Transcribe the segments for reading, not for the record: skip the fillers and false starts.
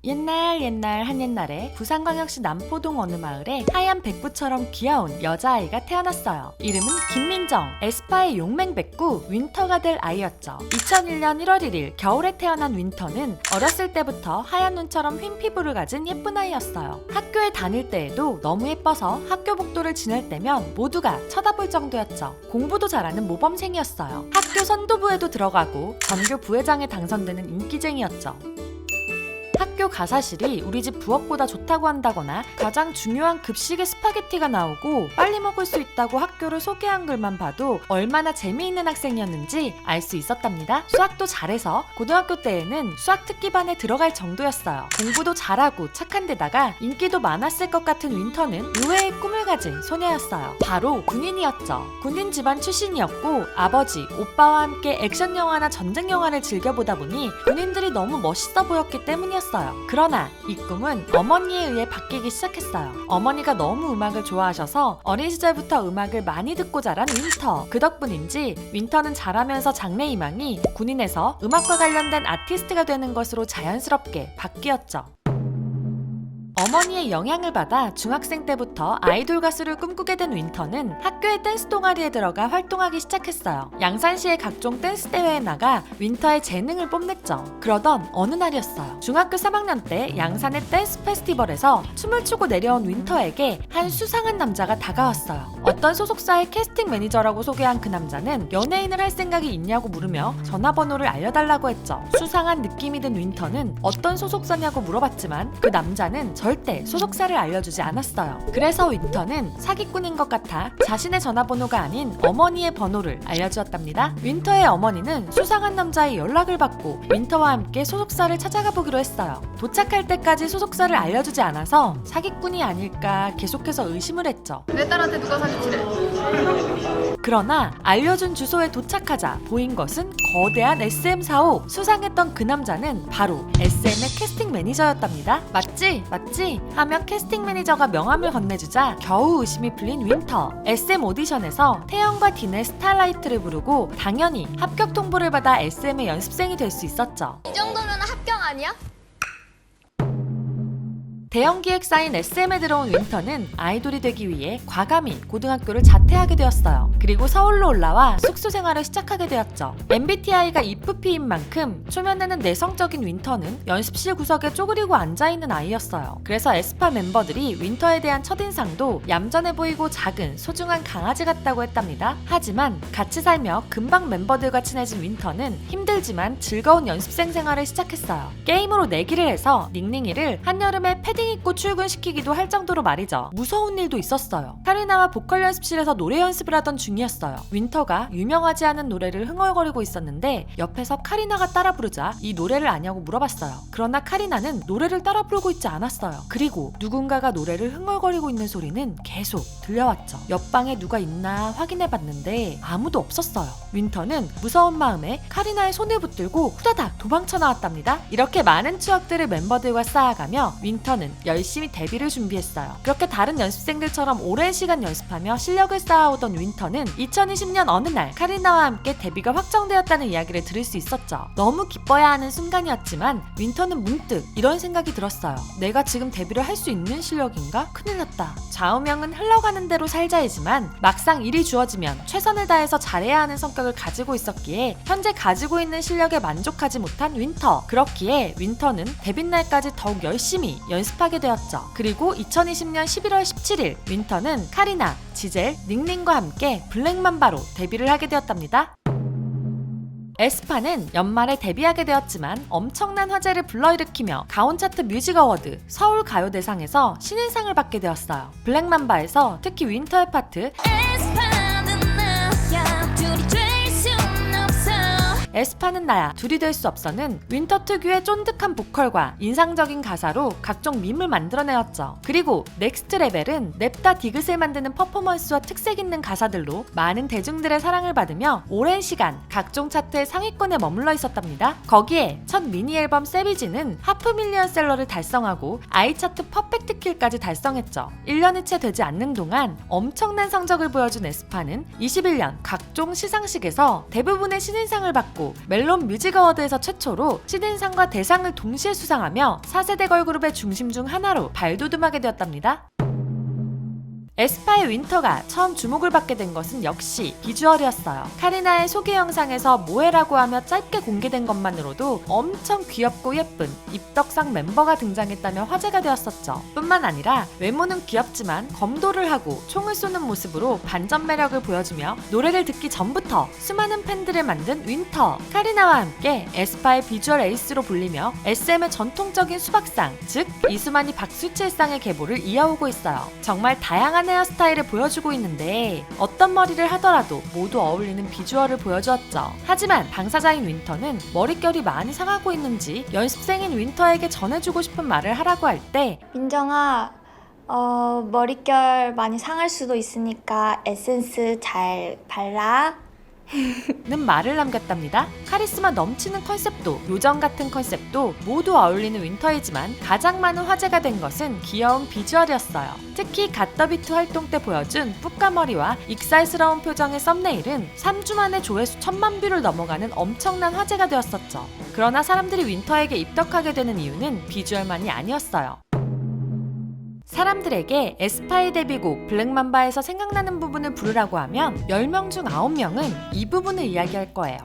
옛날 한옛날에 부산광역시 남포동 어느 마을에 하얀 백구처럼 귀여운 여자아이가 태어났어요. 이름은 김민정, 에스파의 용맹백구 윈터가 될 아이였죠. 2001년 1월 1일 겨울에 태어난 윈터는 어렸을 때부터 하얀 눈처럼 흰 피부를 가진 예쁜 아이였어요. 학교에 다닐 때에도 너무 예뻐서 학교 복도를 지날 때면 모두가 쳐다볼 정도였죠. 공부도 잘하는 모범생이었어요. 학교 선도부에도 들어가고 전교 부회장에 당선되는 인기쟁이였죠. 학교 가사실이 우리 집 부엌보다 좋다고 한다거나 가장 중요한 급식에 스파게티가 나오고 빨리 먹을 수 있다고 학교를 소개한 글만 봐도 얼마나 재미있는 학생이었는지 알 수 있었답니다. 수학도 잘해서 고등학교 때에는 수학 특기반에 들어갈 정도였어요. 공부도 잘하고 착한 데다가 인기도 많았을 것 같은 윈터는 의외의 꿈을 가진 소녀였어요. 바로 군인이었죠. 군인 집안 출신이었고 아버지, 오빠와 함께 액션 영화나 전쟁 영화를 즐겨보다 보니 군인들이 너무 멋있어 보였기 때문이었어요. 그러나 이 꿈은 어머니에 의해 바뀌기 시작했어요. 어머니가 너무 음악을 좋아하셔서 어린 시절부터 음악을 많이 듣고 자란 윈터. 그 덕분인지 윈터는 자라면서 장래희망이 군인에서 음악과 관련된 아티스트가 되는 것으로 자연스럽게 바뀌었죠. 어머니의 영향을 받아 중학생 때부터 아이돌 가수를 꿈꾸게 된 윈터는 학교의 댄스 동아리에 들어가 활동하기 시작했어요. 양산시의 각종 댄스 대회에 나가 윈터의 재능을 뽐냈죠. 그러던 어느 날이었어요. 중학교 3학년 때 양산의 댄스 페스티벌에서 춤을 추고 내려온 윈터에게 한 수상한 남자가 다가왔어요. 어떤 소속사의 캐스팅 매니저라고 소개한 그 남자는 연예인을 할 생각이 있냐고 물으며 전화번호를 알려달라고 했죠. 수상한 느낌이 든 윈터는 어떤 소속사냐고 물어봤지만 그 남자는 절대 소속사를 알려주지 않았어요. 그래서 윈터는 사기꾼인 것 같아 자신의 전화번호가 아닌 어머니의 번호를 알려주었답니다. 윈터의 어머니는 수상한 남자의 연락을 받고 윈터와 함께 소속사를 찾아가 보기로 했어요. 도착할 때까지 소속사를 알려주지 않아서 사기꾼이 아닐까 계속해서 의심을 했죠. 내 딸한테 누가 사기치래? 그러나 알려준 주소에 도착하자 보인 것은 거대한 SM45. 수상했던 그 남자는 바로 SM의 캐스팅 매니저였답니다. 맞지? 하며 캐스팅 매니저가 명함을 건네주자 겨우 의심이 풀린 윈터. SM 오디션에서 태연과 딘의 스타라이트를 부르고 당연히 합격 통보를 받아 SM의 연습생이 될 수 있었죠. 이 정도면 합격 아니야? 대형 기획사인 SM에 들어온 윈터는 아이돌이 되기 위해 과감히 고등학교를 자퇴하게 되었어요. 그리고 서울로 올라와 숙소 생활을 시작하게 되었죠. MBTI가 EFP인 만큼 초면에는 내성적인 윈터는 연습실 구석에 쪼그리고 앉아있는 아이였어요. 그래서 에스파 멤버들이 윈터에 대한 첫인상도 얌전해 보이고 작은 소중한 강아지 같다고 했답니다. 하지만 같이 살며 금방 멤버들과 친해진 윈터는 힘들지만 즐거운 연습생 생활을 시작했어요. 게임으로 내기를 해서 닝닝이를 한여름에 패딩 입고 출근시키기도 할 정도로 말이죠. 무서운 일도 있었어요. 카리나와 보컬 연습실에서 노래 연습을 하던 중이었어요. 윈터가 유명하지 않은 노래를 흥얼거리고 있었는데 옆에서 카리나가 따라 부르자 이 노래를 아냐고 물어봤어요. 그러나 카리나는 노래를 따라 부르고 있지 않았어요. 그리고 누군가가 노래를 흥얼거리고 있는 소리는 계속 들려왔죠. 옆방에 누가 있나 확인해봤는데 아무도 없었어요. 윈터는 무서운 마음에 카리나의 손을 붙들고 후다닥 도망쳐 나왔답니다. 이렇게 많은 추억들을 멤버들과 쌓아가며 윈터는 열심히 데뷔를 준비했어요. 그렇게 다른 연습생들처럼 오랜 시간 연습하며 실력을 쌓아오던 윈터는 2020년 어느 날 카리나와 함께 데뷔가 확정되었다는 이야기를 들을 수 있었죠. 너무 기뻐야 하는 순간이었지만 윈터는 문득 이런 생각이 들었어요. 내가 지금 데뷔를 할 수 있는 실력인가? 큰일 났다. 좌우명은 흘러가는 대로 살자이지만 막상 일이 주어지면 최선을 다해서 잘해야 하는 성격을 가지고 있었기에 현재 가지고 있는 실력에 만족하지 못한 윈터. 그렇기에 윈터는 데뷔 날까지 더욱 열심히 연습하게 되었죠. 그리고 2020년 11월 17일 윈터는 카리나, 지젤, 닝닝과 함께 블랙맘바로 데뷔를 하게 되었답니다. 에스파는 연말에 데뷔하게 되었지만 엄청난 화제를 불러일으키며 가온차트 뮤직 어워드 서울 가요대상에서 신인상을 받게 되었어요. 블랙맘바에서 특히 윈터의 파트 에스파는 나야 둘이 될 수 없어는 윈터 특유의 쫀득한 보컬과 인상적인 가사로 각종 밈을 만들어내었죠. 그리고 넥스트 레벨은 냅다 디귿을 만드는 퍼포먼스와 특색 있는 가사들로 많은 대중들의 사랑을 받으며 오랜 시간 각종 차트의 상위권에 머물러 있었답니다. 거기에 첫 미니 앨범 세비지는 하프 밀리언셀러를 달성하고 아이 차트 퍼펙트 킬까지 달성했죠. 1년이 채 되지 않는 동안 엄청난 성적을 보여준 에스파는 21년 각종 시상식에서 대부분의 신인상을 받고 하고 멜론 뮤직 어워드에서 최초로 신인상과 대상을 동시에 수상하며 4세대 걸그룹의 중심 중 하나로 발돋움하게 되었답니다. 에스파의 윈터가 처음 주목을 받게 된 것은 역시 비주얼이었어요. 카리나의 소개 영상에서 모해라고 하며 짧게 공개된 것만으로도 엄청 귀엽고 예쁜 입덕상 멤버가 등장했다며 화제가 되었었죠. 뿐만 아니라 외모는 귀엽지만 검도를 하고 총을 쏘는 모습으로 반전 매력을 보여주며 노래를 듣기 전부터 수많은 팬들을 만든 윈터. 카리나와 함께 에스파의 비주얼 에이스로 불리며 SM의 전통적인 수박상, 즉 이수만이 박수칠상의 계보를 이어오고 있어요. 정말 다양한 헤어스타일을 보여주고 있는데 어떤 머리를 하더라도 모두 어울리는 비주얼을 보여주었죠. 하지만 당사자인 윈터는 머릿결이 많이 상하고 있는지 연습생인 윈터에게 전해주고 싶은 말을 하라고 할 때 민정아, 머릿결 많이 상할 수도 있으니까 에센스 잘 발라. 는 말을 남겼답니다. 카리스마 넘치는 컨셉도 요정 같은 컨셉도 모두 어울리는 윈터이지만 가장 많은 화제가 된 것은 귀여운 비주얼이었어요. 특히 갓더비트 활동 때 보여준 뿌까머리와 익살스러운 표정의 썸네일은 3주 만에 조회수 1000만 뷰를 넘어가는 엄청난 화제가 되었었죠. 그러나 사람들이 윈터에게 입덕하게 되는 이유는 비주얼만이 아니었어요. 사람들에게 에스파의 데뷔곡 블랙맘바에서 생각나는 부분을 부르라고 하면 10명 중 9명은 이 부분을 이야기할 거예요.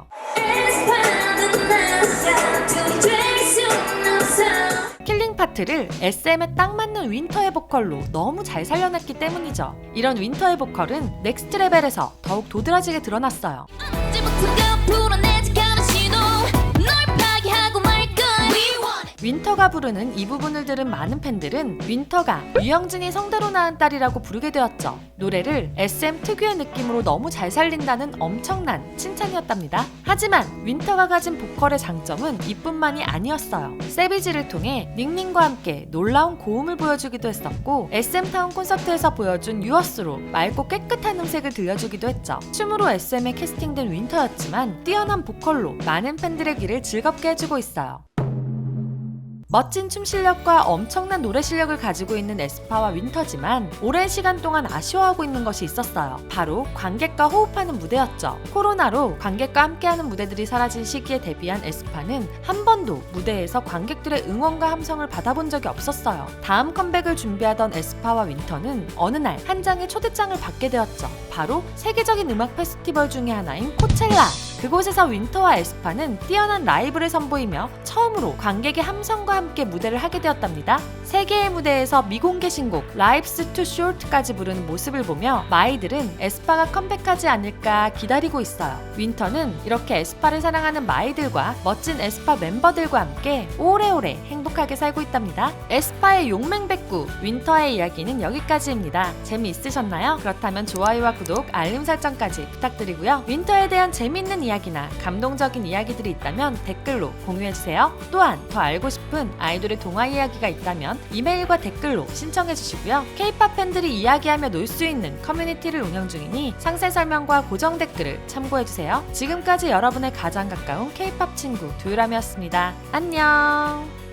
킬링 파트를 SM에 딱 맞는 윈터의 보컬로 너무 잘 살려냈기 때문이죠. 이런 윈터의 보컬은 넥스트 레벨에서 더욱 도드라지게 드러났어요. 윈터가 부르는 이 부분을 들은 많은 팬들은 윈터가 유영진이 성대로 낳은 딸이라고 부르게 되었죠. 노래를 SM 특유의 느낌으로 너무 잘 살린다는 엄청난 칭찬이었답니다. 하지만 윈터가 가진 보컬의 장점은 이뿐만이 아니었어요. 세비지를 통해 닝닝과 함께 놀라운 고음을 보여주기도 했었고 SM타운 콘서트에서 보여준 유어스로 맑고 깨끗한 음색을 들려주기도 했죠. 춤으로 SM에 캐스팅된 윈터였지만 뛰어난 보컬로 많은 팬들의 귀를 즐겁게 해주고 있어요. 멋진 춤 실력과 엄청난 노래 실력을 가지고 있는 에스파와 윈터지만 오랜 시간 동안 아쉬워하고 있는 것이 있었어요. 바로 관객과 호흡하는 무대였죠. 코로나로 관객과 함께하는 무대들이 사라진 시기에 데뷔한 에스파는 한 번도 무대에서 관객들의 응원과 함성을 받아본 적이 없었어요. 다음 컴백을 준비하던 에스파와 윈터는 어느 날 한 장의 초대장을 받게 되었죠. 바로 세계적인 음악 페스티벌 중의 하나인 코첼라. 그곳에서 윈터와 에스파는 뛰어난 라이브를 선보이며 처음으로 관객의 함성과 함께 무대를 하게 되었답니다. 세계의 무대에서 미공개 신곡 Life's Too Short까지 부르는 모습을 보며 마이들은 에스파가 컴백하지 않을까 기다리고 있어요. 윈터는 이렇게 에스파를 사랑하는 마이들과 멋진 에스파 멤버들과 함께 오래오래 행복하게 살고 있답니다. 에스파의 용맹백구 윈터의 이야기는 여기까지입니다. 재미있으셨나요? 그렇다면 좋아요와 구독, 알림 설정까지 부탁드리고요. 윈터에 대한 재미있는 이야기나 감동적인 이야기들이 있다면 댓글로 공유해주세요. 또한 더 알고 싶은 아이돌의 동화 이야기가 있다면 이메일과 댓글로 신청해주시고요. K-POP 팬들이 이야기하며 놀 수 있는 커뮤니티를 운영 중이니 상세 설명과 고정 댓글을 참고해주세요. 지금까지 여러분의 가장 가까운 K-POP 친구 두유람이었습니다. 안녕.